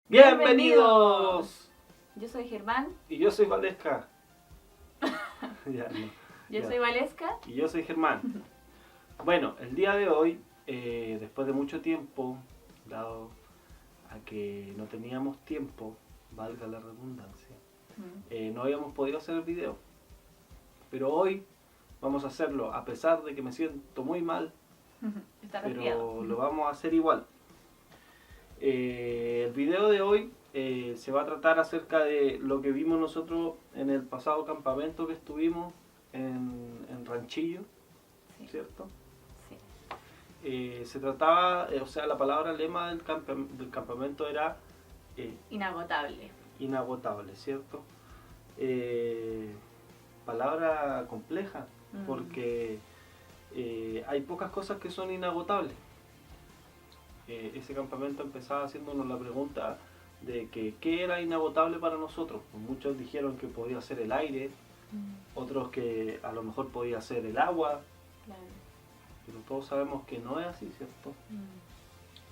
¡Bienvenidos! Yo soy Germán. Y yo soy Valesca. Ya, no. Yo Ya. soy Valesca. Y yo soy Germán. Bueno, el día de hoy, después de mucho tiempo, dado a que no teníamos tiempo, valga la redundancia, no habíamos podido hacer el video. Pero hoy vamos a hacerlo, a pesar de que me siento muy mal, Está resfriado. pero lo vamos a hacer igual. El video de hoy se va a tratar acerca de lo que vimos nosotros en el pasado campamento que estuvimos en Ranchillo, Sí. ¿cierto? Sí. Se trataba, la palabra lema del campamento era Inagotable. inagotable, ¿cierto? Palabra compleja, porque hay pocas cosas que son inagotables. Ese campamento empezaba haciéndonos la pregunta de que qué era inagotable para nosotros. Pues muchos dijeron que podía ser el aire, otros que a lo mejor podía ser el agua, Claro. pero todos sabemos que no es así, ¿cierto?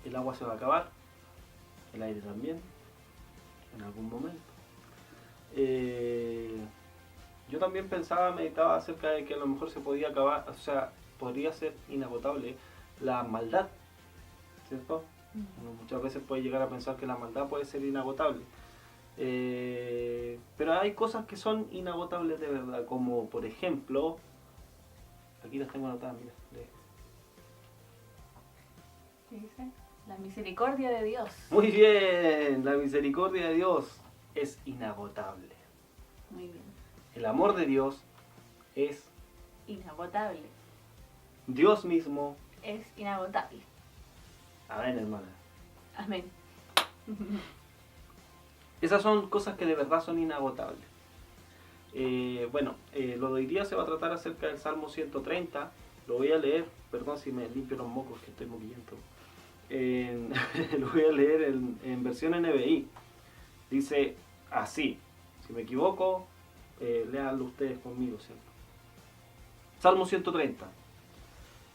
El agua se va a acabar, el aire también, en algún momento. Yo también meditaba acerca de que a lo mejor se podía acabar, podría ser inagotable la maldad, ¿cierto? Uno muchas veces puede llegar a pensar que la maldad puede ser inagotable. Pero hay cosas que son inagotables de verdad, como por ejemplo, aquí las tengo anotadas, mira. ¿Qué dice? La misericordia de Dios. Muy bien, la misericordia de Dios es inagotable. Muy bien. El amor de Dios es Inagotable. Dios mismo. Es inagotable. Amén, hermana. Amén. Esas son cosas que de verdad son inagotables. Lo de hoy día se va a tratar acerca del Salmo 130. Lo voy a leer, perdón si me limpio los mocos que estoy moquillento. Lo voy a leer en versión NBI. Dice así, si me equivoco, léanlo ustedes conmigo, ¿cierto? Salmo 130.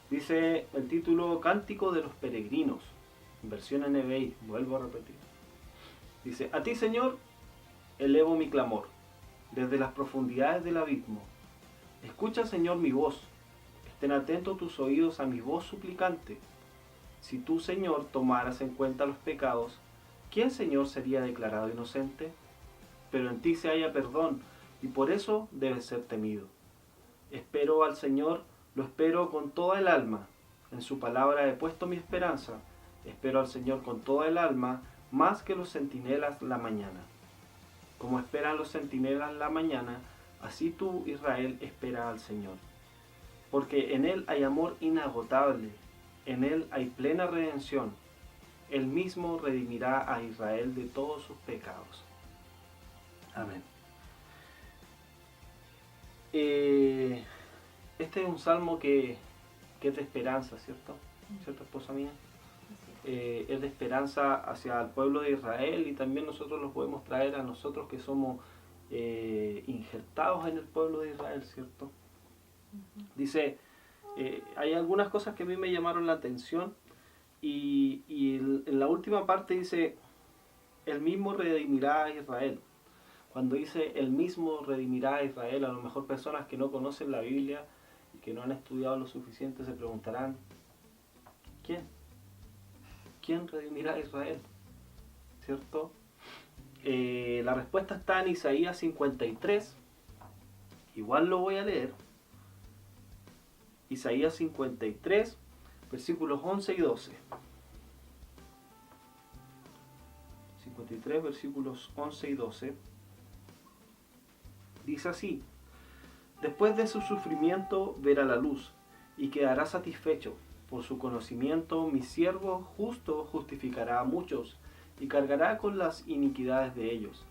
Dice el título Cántico de los Peregrinos, versión NBI, vuelvo a repetir. Dice, a ti Señor, elevo mi clamor, desde las profundidades del abismo. Escucha Señor mi voz, estén atentos tus oídos a mi voz suplicante. Si tú Señor tomaras en cuenta los pecados, ¿quién Señor sería declarado inocente? Pero en ti se halla perdón, y por eso debes ser temido. Espero al Señor, lo espero con toda el alma. En su palabra he puesto mi esperanza. Espero al Señor con toda el alma, más que los centinelas la mañana. Como esperan los centinelas la mañana, así tú, Israel, espera al Señor. Porque en Él hay amor inagotable, en Él hay plena redención. Él mismo redimirá a Israel de todos sus pecados. Amén. Este es un salmo que es de esperanza, ¿cierto? ¿Cierto, esposa mía? Es de esperanza hacia el pueblo de Israel, y también nosotros lo podemos traer a nosotros que somos injertados en el pueblo de Israel, ¿cierto? Dice, hay algunas cosas que a mí me llamaron la atención, y en la última parte dice, Él mismo redimirá a Israel. Cuando dice Él mismo redimirá a Israel, a lo mejor personas que no conocen la Biblia y que no han estudiado lo suficiente se preguntarán, ¿quién? ¿Quién redimirá a Israel? ¿Cierto? La respuesta está en Isaías 53. Igual lo voy a leer. Isaías 53, versículos 11 y 12. 53, versículos 11 y 12. Dice así, después de su sufrimiento verá la luz y quedará satisfecho. Por su conocimiento mi siervo justo justificará a muchos y cargará con las iniquidades de ellos.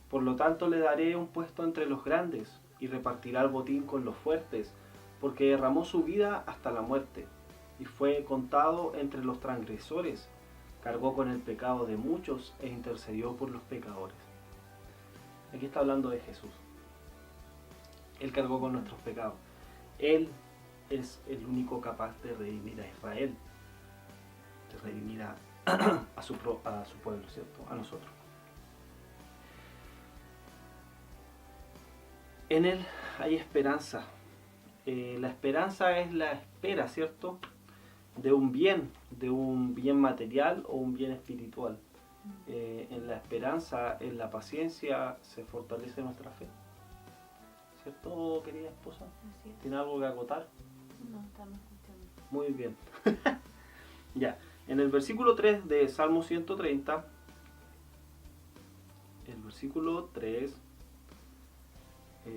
Por lo tanto le daré un puesto entre los grandes y repartirá el botín con los fuertes, porque derramó su vida hasta la muerte y fue contado entre los transgresores. Cargó con el pecado de muchos e intercedió por los pecadores. Aquí está hablando de Jesús. Él cargó con nuestros pecados. Él es el único capaz de redimir a Israel, de redimir a su pueblo, ¿cierto? A nosotros. En Él hay esperanza. La esperanza es la espera, ¿cierto? De un bien material o un bien espiritual. En la esperanza, en la paciencia, se fortalece nuestra fe. ¿Cierto, querida esposa? Así es. ¿Tiene algo que acotar? No, estamos escuchando. Muy bien. Ya, en el versículo 3 de Salmo 130, el versículo 3,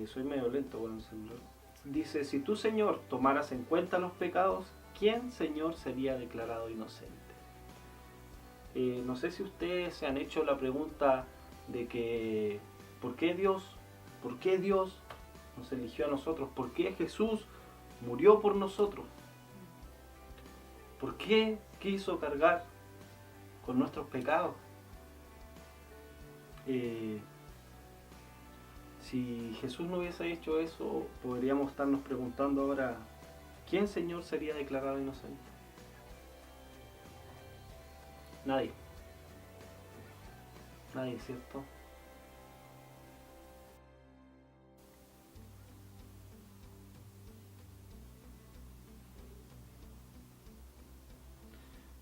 soy medio lento con el celular, dice, si tú, Señor, tomaras en cuenta los pecados, ¿quién, Señor, sería declarado inocente? No sé si ustedes se han hecho la pregunta de que, ¿por qué Dios nos eligió a nosotros? ¿Por qué Jesús murió por nosotros? ¿Por qué quiso cargar con nuestros pecados? Si Jesús no hubiese hecho eso, podríamos estarnos preguntando ahora, ¿quién, Señor, sería declarado inocente? Nadie. Nadie, ¿cierto?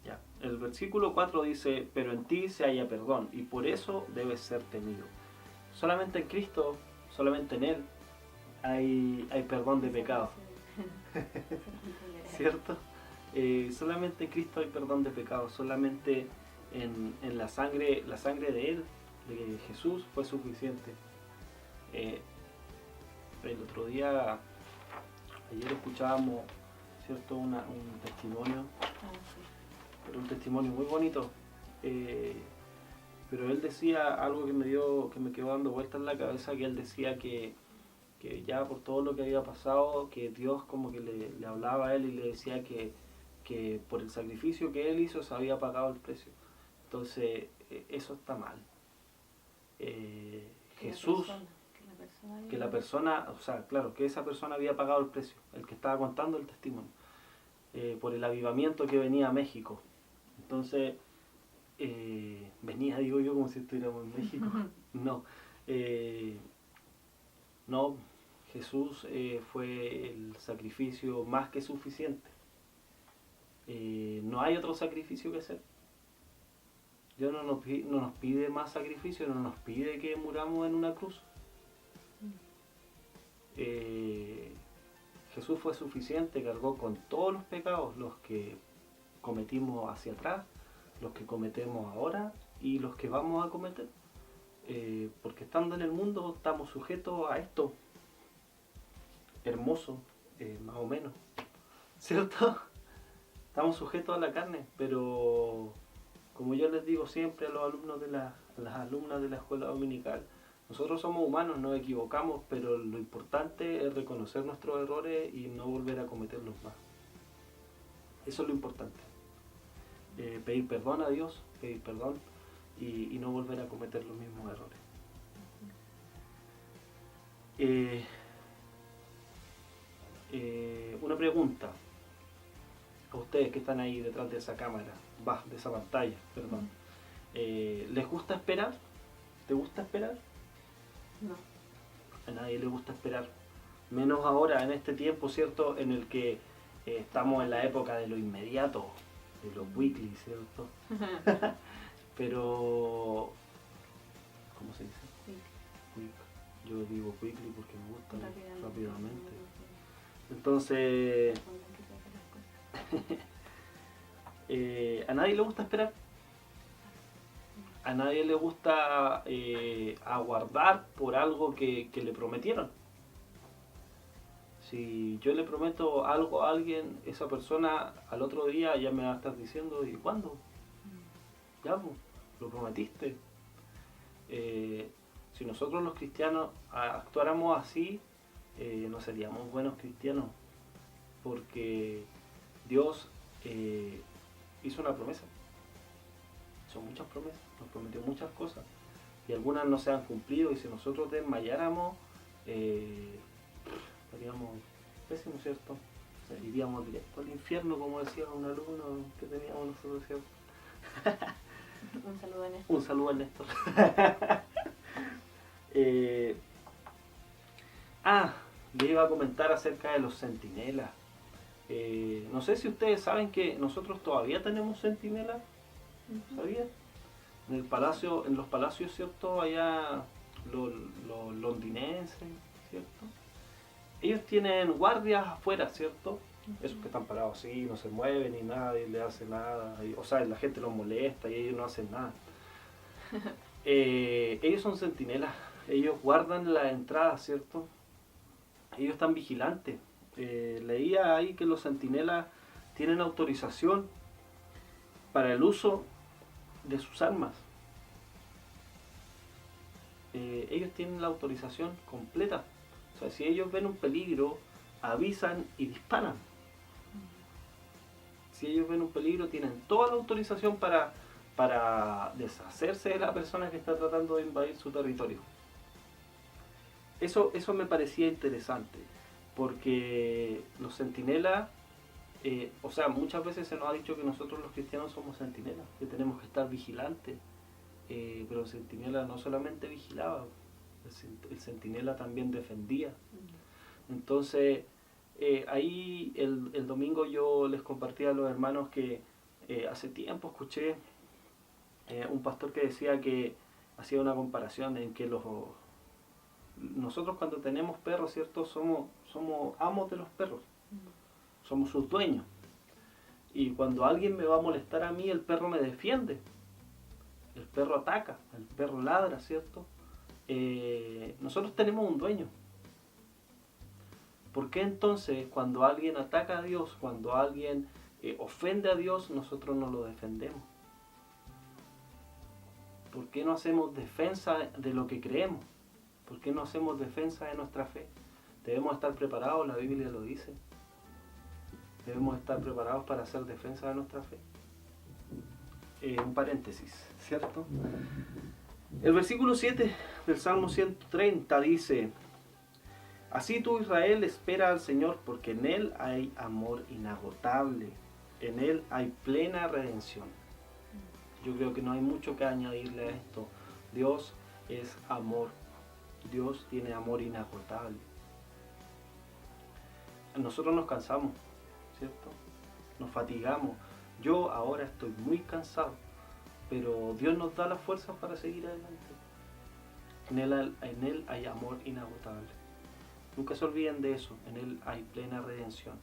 Ya. El versículo 4 dice, pero en ti se halla perdón y por eso debes ser temido. Solamente en Cristo, solamente en Él, hay perdón de pecados. ¿Cierto? Solamente en Cristo hay perdón de pecados, solamente en la sangre de Él, de Jesús, fue suficiente. El otro día, ayer escuchábamos, ¿cierto? Un testimonio, pero un testimonio muy bonito, pero él decía algo que me quedó dando vueltas en la cabeza, que él decía que ya por todo lo que había pasado, que Dios como que le hablaba a él y le decía que por el sacrificio que él hizo se había pagado el precio. Entonces, eso está mal. Jesús, que la persona, o sea, claro, que esa persona había pagado el precio, el que estaba contando el testimonio, por el avivamiento que venía a México. Entonces, venía, digo yo, como si estuviéramos en México. No, no, Jesús fue el sacrificio más que suficiente. No hay otro sacrificio que hacer. Dios no nos pide más sacrificio, no nos pide que muramos en una cruz. Jesús fue suficiente, cargó con todos los pecados, los que cometimos hacia atrás, los que cometemos ahora y los que vamos a cometer. Porque estando en el mundo estamos sujetos a esto hermoso, más o menos, ¿cierto? Estamos sujetos a la carne, pero como yo les digo siempre a los alumnos a las alumnas de la escuela dominical, nosotros somos humanos, nos equivocamos, pero lo importante es reconocer nuestros errores y no volver a cometerlos más. Eso es lo importante. Pedir perdón a Dios, pedir perdón y no volver a cometer los mismos errores. Una pregunta a ustedes que están ahí detrás de esa cámara, de esa pantalla, perdón. ¿Les gusta esperar? ¿Te gusta esperar? No. A nadie le gusta esperar. Menos ahora, en este tiempo, ¿cierto? En el que estamos en la época de lo inmediato, de los weekly, ¿cierto? Pero, ¿cómo se dice? Quick. Yo digo quickly porque me gusta rápidamente. Entonces, a nadie le gusta esperar. A nadie le gusta aguardar por algo que le prometieron. Si yo le prometo algo a alguien, esa persona al otro día ya me va a estar diciendo, ¿y cuándo? Ya, pues, lo prometiste. Si nosotros los cristianos actuáramos así, no seríamos buenos cristianos, porque Dios hizo una promesa. Son muchas promesas, nos prometió muchas cosas y algunas no se han cumplido, y si nosotros desmayáramos estaríamos pésimos, ¿cierto? O sea, iríamos directo al infierno, como decía un alumno que teníamos nosotros, ¿cierto? Un saludo a Néstor. Un saludo a Néstor. Le iba a comentar acerca de los centinelas. No sé si ustedes saben que nosotros todavía tenemos centinelas. ¿Sabían? En los palacios, ¿cierto? Allá los londinenses, ¿cierto? Ellos tienen guardias afuera, ¿cierto? Esos que están parados así, no se mueven ni nadie le hace nada. O sea, la gente los molesta y ellos no hacen nada. Ellos son centinelas. Ellos guardan la entrada, ¿cierto? Ellos están vigilantes. Leía ahí que los centinelas tienen autorización para el uso de sus armas. Ellos tienen la autorización completa. O sea, si ellos ven un peligro, avisan y disparan. Si ellos ven un peligro, tienen toda la autorización para deshacerse de la persona que está tratando de invadir su territorio. Eso me parecía interesante, porque los centinelas, o sea, muchas veces se nos ha dicho que nosotros los cristianos somos centinelas, que tenemos que estar vigilantes, pero el centinela no solamente vigilaba, el centinela también defendía. Entonces, ahí el domingo yo les compartí a los hermanos que hace tiempo escuché un pastor que decía que hacía una comparación en que nosotros cuando tenemos perros, ¿cierto? Somos amos de los perros, somos sus dueños. Y cuando alguien me va a molestar a mí, el perro me defiende, el perro ataca, el perro ladra, ¿cierto? Nosotros tenemos un dueño. ¿Por qué entonces cuando alguien ataca a Dios, cuando alguien ofende a Dios, nosotros no lo defendemos? ¿Por qué no hacemos defensa de lo que creemos? ¿Por qué no hacemos defensa de nuestra fe? Debemos estar preparados, la Biblia lo dice. Debemos estar preparados para hacer defensa de nuestra fe. Un paréntesis, ¿cierto? El versículo 7 del Salmo 130 dice: Así tú, Israel, espera al Señor, porque en Él hay amor inagotable, en Él hay plena redención. Yo creo que no hay mucho que añadirle a esto. Dios es amor. Dios tiene amor inagotable. Nosotros nos cansamos, ¿cierto? Nos fatigamos. Yo ahora estoy muy cansado, pero Dios nos da las fuerzas para seguir adelante. En Él hay amor inagotable. Nunca se olviden de eso. En Él hay plena redención.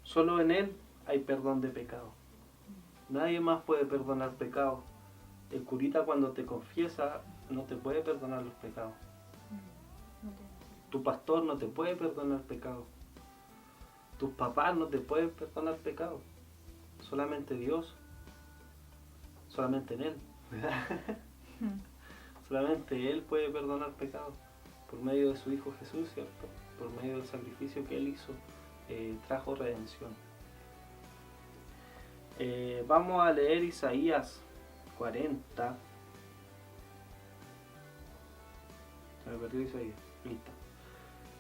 Solo en Él hay perdón de pecado. Nadie más puede perdonar pecados. El curita cuando te confiesa no te puede perdonar los pecados. Tu pastor no te puede perdonar pecados. Tus papás no te pueden perdonar pecados. Solamente Dios. Solamente en Él. Solamente Él puede perdonar pecados. Por medio de su Hijo Jesús, ¿cierto? Por medio del sacrificio que Él hizo, trajo redención. Vamos a leer Isaías 40. Se me perdió Isaías. Listo.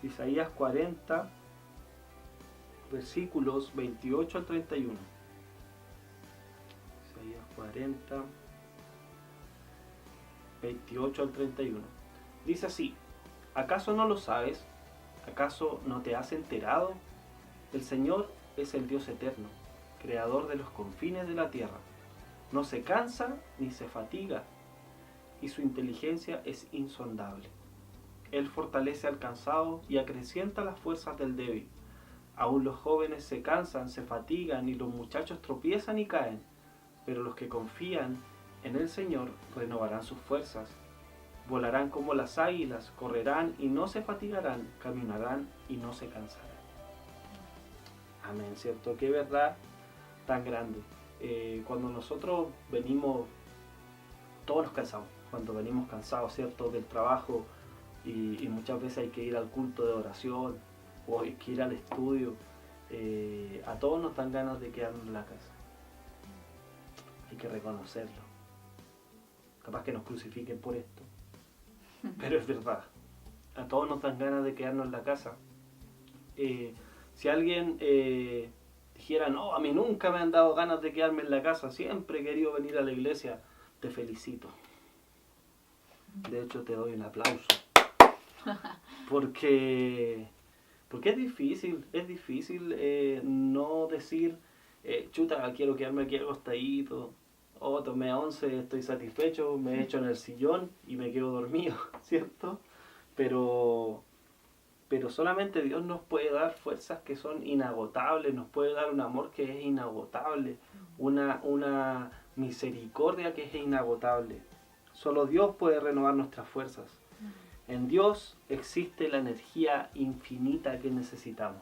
Isaías 40, versículos 28 al 31. Isaías 40, 28 al 31. Dice así: ¿Acaso no lo sabes? ¿Acaso no te has enterado? El Señor es el Dios eterno, creador de los confines de la tierra. No se cansa ni se fatiga, y su inteligencia es insondable. Él fortalece al cansado y acrecienta las fuerzas del débil. Aún los jóvenes se cansan, se fatigan, y los muchachos tropiezan y caen. Pero los que confían en el Señor renovarán sus fuerzas. Volarán como las águilas, correrán y no se fatigarán, caminarán y no se cansarán. Amén, ¿cierto? Qué verdad tan grande. Cuando nosotros venimos, todos nos cansamos, cuando venimos cansados, ¿cierto? Del trabajo, y muchas veces hay que ir al culto de oración, o hay que ir al estudio, a todos nos dan ganas de quedarnos en la casa. Hay que reconocerlo. Capaz que nos crucifiquen por esto, pero es verdad. A todos nos dan ganas de quedarnos en la casa. Si alguien dijera, no, a mí nunca me han dado ganas de quedarme en la casa, siempre he querido venir a la iglesia, te felicito. De hecho, te doy un aplauso. Porque es difícil no decir, chuta, quiero quedarme aquí acostadito, o tomé 11, estoy satisfecho, me echo en el sillón y me quedo dormido, ¿cierto? Pero solamente Dios nos puede dar fuerzas que son inagotables, nos puede dar un amor que es inagotable, una misericordia que es inagotable. Solo Dios puede renovar nuestras fuerzas. En Dios existe la energía infinita que necesitamos.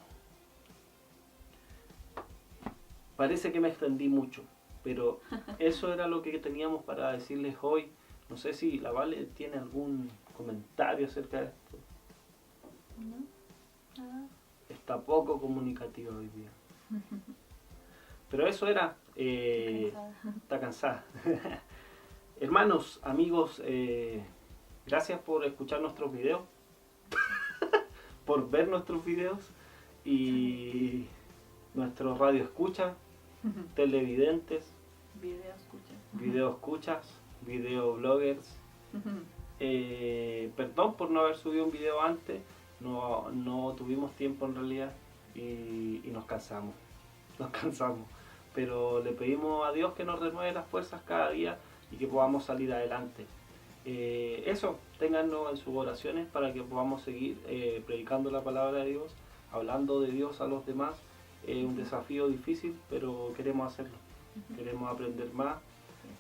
Parece que me extendí mucho, pero eso era lo que teníamos para decirles hoy. No sé si la Vale tiene algún comentario acerca de esto. No, nada. Está poco comunicativa hoy día. Pero eso era... está cansada. Hermanos, amigos, gracias por escuchar nuestros videos, por ver nuestros videos y nuestros radio escucha, televidentes, video escuchas, video bloggers. Perdón por no haber subido un video antes, no tuvimos tiempo en realidad y nos cansamos, pero le pedimos a Dios que nos renueve las fuerzas cada día y que podamos salir adelante. Eso, téngannos en sus oraciones para que podamos seguir predicando la palabra de Dios, hablando de Dios a los demás. Es un desafío difícil, pero queremos hacerlo, queremos aprender más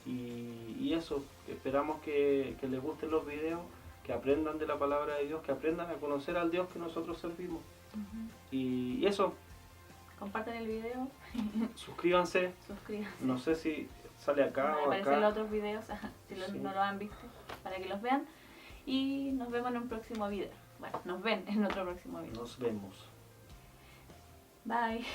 y eso, esperamos que les gusten los videos, que aprendan de la palabra de Dios, que aprendan a conocer al Dios que nosotros servimos. Y eso. Compartan el video. Suscríbanse. No sé si sale acá o acá. Aparecen los otros videos, si no lo han visto, para que los vean. Y nos vemos en un próximo video. Bueno, nos ven en otro próximo video. Nos vemos. Bye.